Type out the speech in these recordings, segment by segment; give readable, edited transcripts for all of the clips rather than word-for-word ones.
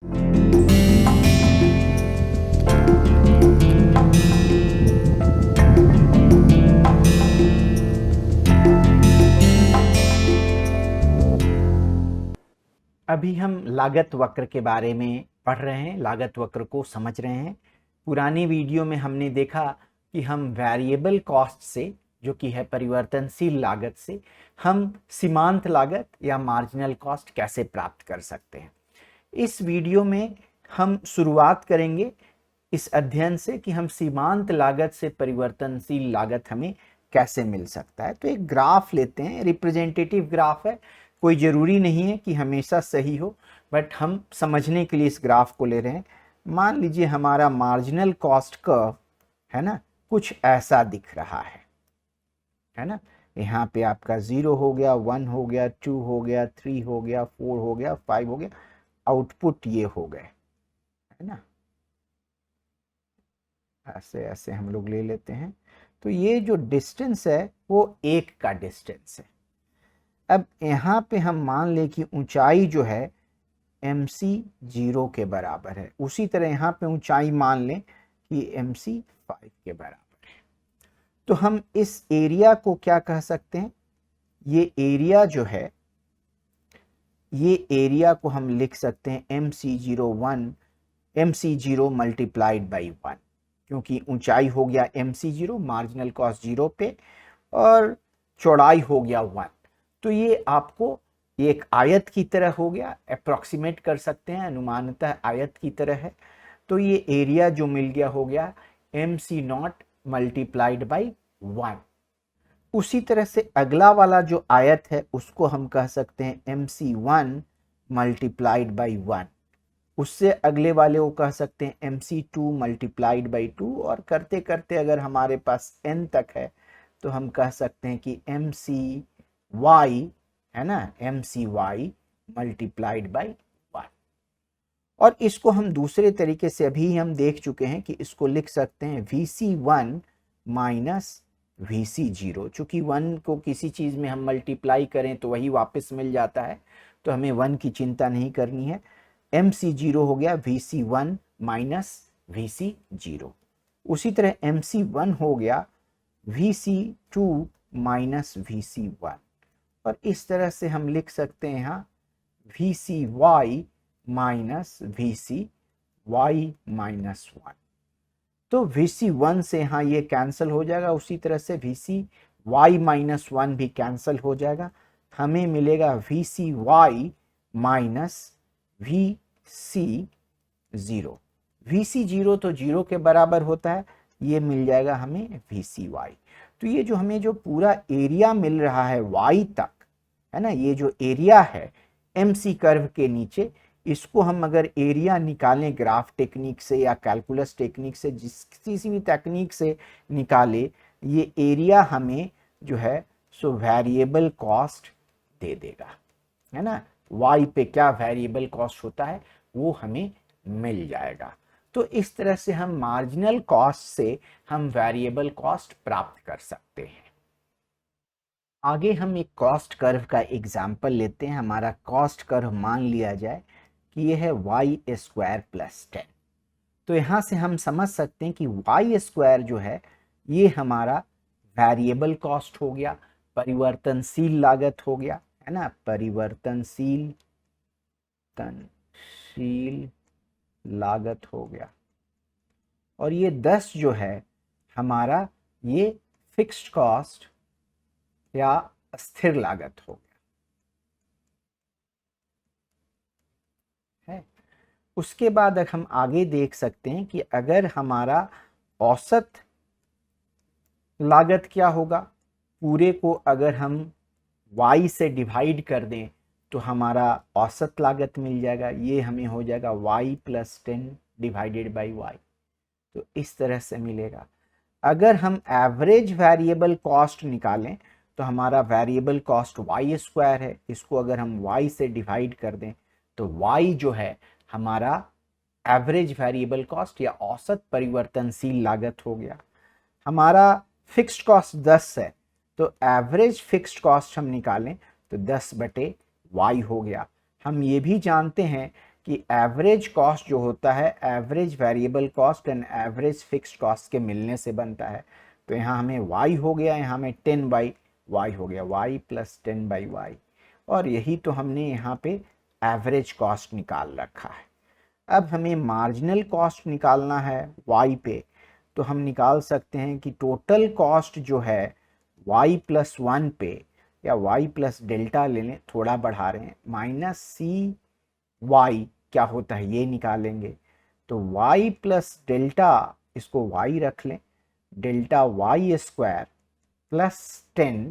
अभी हम लागत वक्र के बारे में पढ़ रहे हैं, लागत वक्र को समझ रहे हैं। पुरानी वीडियो में हमने देखा कि हम वेरिएबल कॉस्ट से, जो कि है परिवर्तनशील लागत से, हम सीमांत लागत या मार्जिनल कॉस्ट कैसे प्राप्त कर सकते हैं। इस वीडियो में हम शुरुआत करेंगे इस अध्ययन से कि हम सीमांत लागत से परिवर्तनशील लागत हमें कैसे मिल सकता है। तो एक ग्राफ लेते हैं, रिप्रेजेंटेटिव ग्राफ है, कोई ज़रूरी नहीं है कि हमेशा सही हो, बट हम समझने के लिए इस ग्राफ को ले रहे हैं। मान लीजिए हमारा मार्जिनल कॉस्ट कर्व है ना, कुछ ऐसा दिख रहा है ना। यहाँ पे आपका 0 हो गया, 1 हो गया, 2 हो गया, 3 हो गया, 4 हो गया, 5 हो गया, आउटपुट ये हो गए, है ना। ऐसे ऐसे हम लोग ले लेते हैं। तो ये जो डिस्टेंस है वो 1 का डिस्टेंस है। अब यहाँ पे हम मान लें कि ऊंचाई जो है MC 0 के बराबर है, उसी तरह यहाँ पे ऊंचाई मान लें कि MC 5 के बराबर है। तो हम इस एरिया को क्या कह सकते हैं, ये एरिया जो है, ये एरिया को हम लिख सकते हैं MC0 मल्टीप्लाइड बाई 1, क्योंकि ऊंचाई हो गया MC0, मार्जिनल कॉस्ट 0 पे, और चौड़ाई हो गया 1। तो ये आपको एक आयत की तरह हो गया, अप्रॉक्सीमेट कर सकते हैं, अनुमानतः आयत की तरह है। तो ये एरिया जो मिल गया हो गया MC0 मल्टीप्लाइड बाई 1। उसी तरह से अगला वाला जो आयत है उसको हम कह सकते हैं MC1 मल्टीप्लाइड बाई 1। उससे अगले वाले को कह सकते हैं MC2 मल्टीप्लाइड बाई 2, और करते करते अगर हमारे पास n तक है तो हम कह सकते हैं कि MCY, है ना, MCY मल्टीप्लाइड बाई 1। और इसको हम दूसरे तरीके से अभी हम देख चुके हैं कि इसको लिख सकते हैं VC1 माइनस VC0। चूंकि 1 को किसी चीज़ में हम मल्टीप्लाई करें तो वही वापस मिल जाता है, तो हमें 1 की चिंता नहीं करनी है। MC0 हो गया VC1 माइनस VC0। उसी तरह MC1 हो गया VC2 माइनस VC1, और इस तरह से हम लिख सकते हैं यहाँ VCY माइनस VCY माइनस 1। तो VC1 से यहाँ ये कैंसिल हो जाएगा, उसी तरह से VCY माइनस 1 भी कैंसिल हो जाएगा। हमें मिलेगा VCY माइनस VC0। VC0 तो 0 के बराबर होता है, ये मिल जाएगा हमें VCY। तो ये जो हमें जो पूरा एरिया मिल रहा है y तक, है ना, ये जो एरिया है MC कर्व के नीचे, इसको हम अगर एरिया निकालें ग्राफ टेक्निक से या कैलकुलस टेक्निक से, किसी भी टेक्निक से निकाले, ये एरिया हमें जो है सो वेरिएबल कॉस्ट दे देगा, है ना। y पे क्या वेरिएबल कॉस्ट होता है वो हमें मिल जाएगा। तो इस तरह से हम मार्जिनल कॉस्ट से हम वेरिएबल कॉस्ट प्राप्त कर सकते हैं। आगे हम एक कॉस्ट कर्व का एग्जाम्पल लेते हैं। हमारा कॉस्ट कर्व मान लिया जाए कि यह है y² प्लस 10। तो यहाँ से हम समझ सकते हैं कि y² जो है ये हमारा वेरिएबल कॉस्ट हो गया, परिवर्तनशील लागत हो गया, है ना, परिवर्तनशील लागत हो गया। और ये 10 जो है हमारा ये फिक्स्ड कॉस्ट या स्थिर लागत हो गया है। उसके बाद हम आगे देख सकते हैं कि अगर हमारा औसत लागत क्या होगा, पूरे को अगर हम y से डिवाइड कर दें तो हमारा औसत लागत मिल जाएगा। ये हमें हो जाएगा y plus 10 divided by y। तो इस तरह से मिलेगा। अगर हम एवरेज वेरिएबल कॉस्ट निकालें तो हमारा वेरिएबल कॉस्ट y² है, इसको अगर हम y से डिवाइड कर दें तो y जो है हमारा एवरेज वेरिएबल कॉस्ट या औसत परिवर्तनशील लागत हो गया। हमारा फिक्स्ड कॉस्ट 10 है, तो एवरेज फिक्स्ड कॉस्ट हम निकालें तो 10/y हो गया। हम ये भी जानते हैं कि एवरेज कॉस्ट जो होता है average variable cost and average fixed cost के मिलने से बनता है। तो यहाँ हमें y हो गया, यहाँ में 10/y हो गया, y प्लस 10/y, और यही तो हमने यहाँ पे एवरेज कॉस्ट निकाल रखा है। अब हमें मार्जिनल कॉस्ट निकालना है y पे, तो हम निकाल सकते हैं कि टोटल कॉस्ट जो है y प्लस 1 पे, या y प्लस डेल्टा ले लें, थोड़ा बढ़ा रहे हैं, माइनस सी y क्या होता है ये निकालेंगे। तो y प्लस डेल्टा, इसको y रख लें, delta y square plus 10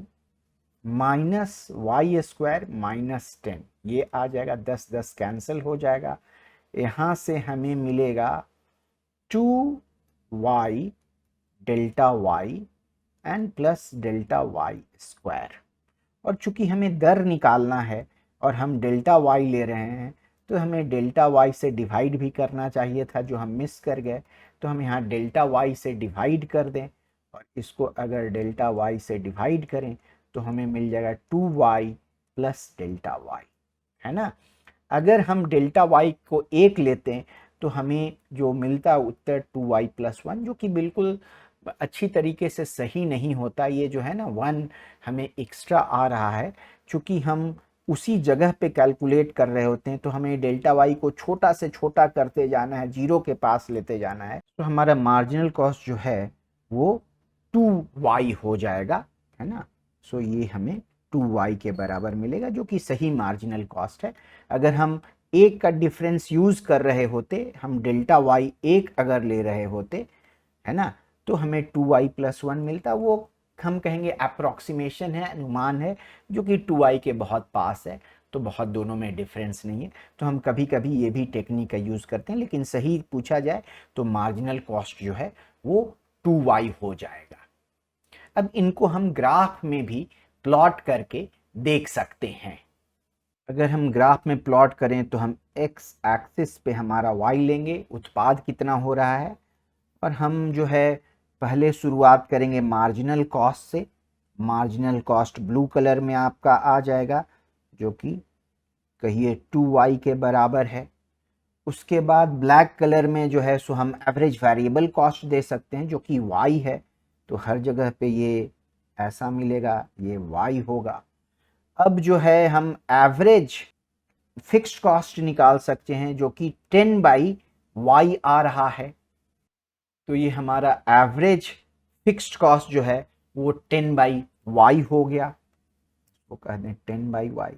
minus Y square minus 10, ये आ जाएगा, 10 कैंसिल हो जाएगा। यहाँ से हमें मिलेगा 2y delta y and plus delta y square. और चूंकि हमें दर निकालना है और हम डेल्टा y ले रहे हैं, तो हमें डेल्टा y से डिवाइड भी करना चाहिए था, जो हम मिस कर गए। तो हम यहाँ डेल्टा y से डिवाइड कर दें, और इसको अगर डेल्टा y से डिवाइड करें तो हमें मिल जाएगा 2y प्लस डेल्टा y, है ना। अगर हम डेल्टा y को 1 लेते हैं तो हमें जो मिलता है उत्तर 2y प्लस 1, जो कि बिल्कुल अच्छी तरीके से सही नहीं होता। ये जो है ना 1 हमें एक्स्ट्रा आ रहा है, चूंकि हम उसी जगह पे कैलकुलेट कर रहे होते हैं, तो हमें डेल्टा y को छोटा से छोटा करते जाना है, जीरो के पास लेते जाना है। तो हमारा मार्जिनल कॉस्ट जो है वो 2y हो जाएगा, है ना। सो ये हमें 2y के बराबर मिलेगा, जो कि सही मार्जिनल कॉस्ट है। अगर हम एक का डिफरेंस यूज कर रहे होते, हम डेल्टा y 1 अगर ले रहे होते, है ना, तो हमें 2y प्लस 1 मिलता। वो हम कहेंगे अप्रोक्सीमेशन है, अनुमान है, जो कि 2y के बहुत पास है, तो बहुत दोनों में डिफरेंस नहीं है। तो हम कभी कभी ये भी टेक्निक का यूज़ करते हैं, लेकिन सही पूछा जाए तो मार्जिनल कॉस्ट जो है वो 2y हो जाएगा। अब इनको हम ग्राफ में भी प्लॉट करके देख सकते हैं। अगर हम ग्राफ में प्लॉट करें तो हम x एक्सिस पे हमारा y लेंगे, उत्पाद कितना हो रहा है, और हम जो है पहले शुरुआत करेंगे मार्जिनल कॉस्ट से। मार्जिनल कॉस्ट ब्लू कलर में आपका आ जाएगा, जो कि कहिए 2y के बराबर है। उसके बाद ब्लैक कलर में जो है सो हम एवरेज वेरिएबल कॉस्ट दे सकते हैं, जो कि y है। तो हर जगह पे ये ऐसा मिलेगा, ये y होगा। अब जो है हम एवरेज फिक्स्ड कॉस्ट निकाल सकते हैं, जो कि 10/y आ रहा है। तो ये हमारा एवरेज फिक्स्ड कॉस्ट जो है वो 10/y हो गया, वो कह दें 10/y।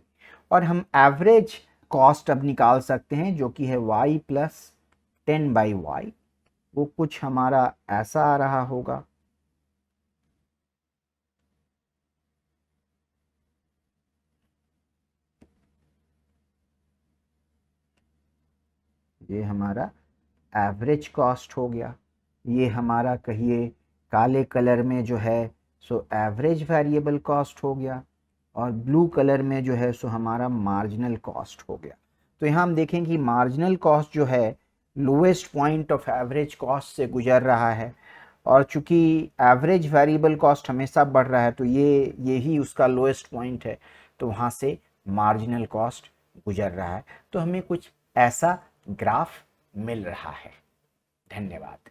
और हम एवरेज कॉस्ट अब निकाल सकते हैं, जो कि है y प्लस 10/y, वो कुछ हमारा ऐसा आ रहा होगा। ये हमारा एवरेज कॉस्ट हो गया। ये हमारा कहिए काले कलर में जो है सो एवरेज वेरिएबल कॉस्ट हो गया, और ब्लू कलर में जो है सो हमारा मार्जिनल कॉस्ट हो गया। तो यहाँ हम देखें कि मार्जिनल कॉस्ट जो है lowest point of average cost से गुजर रहा है, और चूंकि एवरेज वेरिएबल कॉस्ट हमेशा बढ़ रहा है, तो यही उसका लोएस्ट पॉइंट है, तो वहाँ से मार्जिनल कॉस्ट गुजर रहा है। तो हमें कुछ ऐसा ग्राफ मिल रहा है। धन्यवाद।